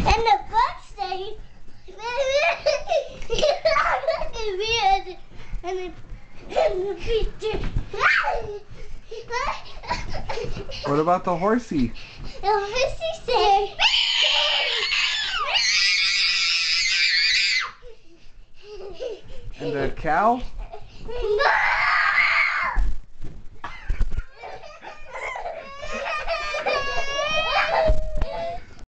And the butt stays. And the picture. What about the horsey? The horsey says. And the cow?